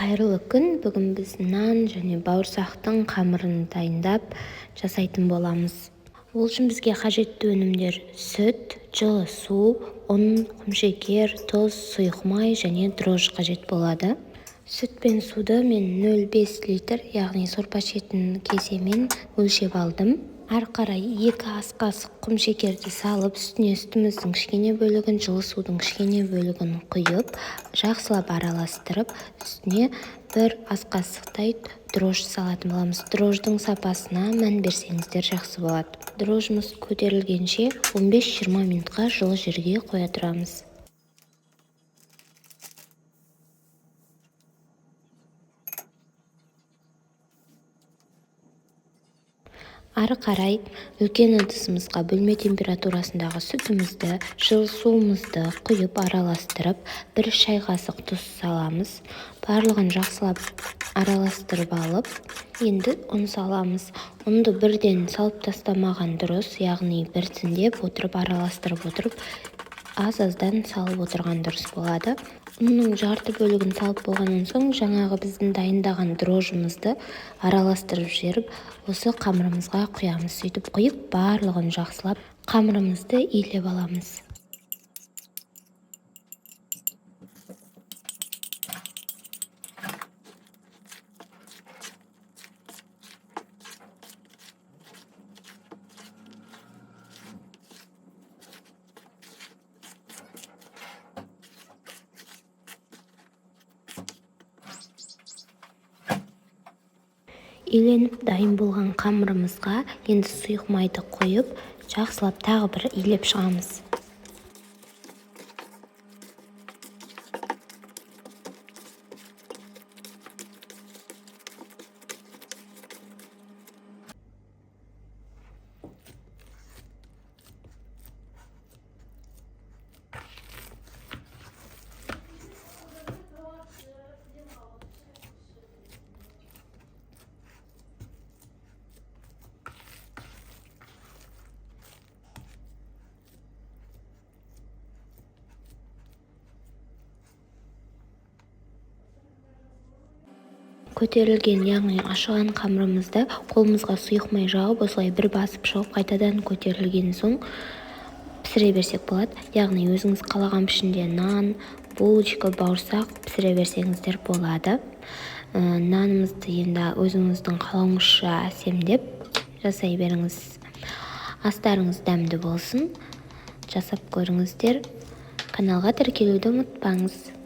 Қайырлы күн. Бүгін біз нан және бауырсақтың қамырын дайындап жасайтын боламыз. Ол үшін бізге қажетті өнімдер: сүт, жылы су, ұн, құмшекер, тұз, сұйық май және дрожж қажет болады. Сүт пен суды мен 0,5 литр, яғни сорпа ішетін кесемен өлшеп алдым. Ары қарай 2 ас қасық құмшекерді салып, үстіне сүтіміздің кішкене бөлігін, жылы судың кішкене бөлігін құйып, жақсылап араластырып, үстіне 1 ас қасықтай дрожж салатын боламыз. Дрожждың сапасына мән берсеңіздер жақсы болады. Дрожжымыз көтерілгенше 15-20 минутқа жылы жерге қоя тұрамыз. Ары қарай үлкен ыдысымызға бөлме температурасындағы сүтімізді, жылы суымызды құйып араластырып, 1 шай қасық тұз саламыз. Барлығын жақсылап араластырып алып, енді ұн саламыз. Ұнды бірден салып тастамаған дұрыс, яғни біртіндеп отырып араластырып отырып, аз-аздан салып отырған дұрыс болады. Ұнның жарты бөлігін салып болғаннан соң, жаңағы біздің дайындаған дрожжымызды араластырып жіберіп, осы қамырымызға құямыз. Сөйтіп құйып, барлығын жақсылап қамырымызды илеп аламыз. Иленіп дайын болған қамырымызға енді сұйық майды қойып, жақсылап тағы бір илеп шығамыз. Көтерілген, яғни ашыған қамырымызды қолымызға сұйық май жағып, осылай бір басып шығып, қайтадан көтерілген соң пісіре берсек болады. Яғни өзіңіз қалаған пішінде нан, булочка, бауырсақ пісіре берсеңіздер болады. Нанымызды енді өзіңіздің қалауыңызша әсемдеп жасай беріңіз. Астарыңыз дәмді болсын. Жасап көріңіздер. Каналға тіркелуді ұмытпаңыз.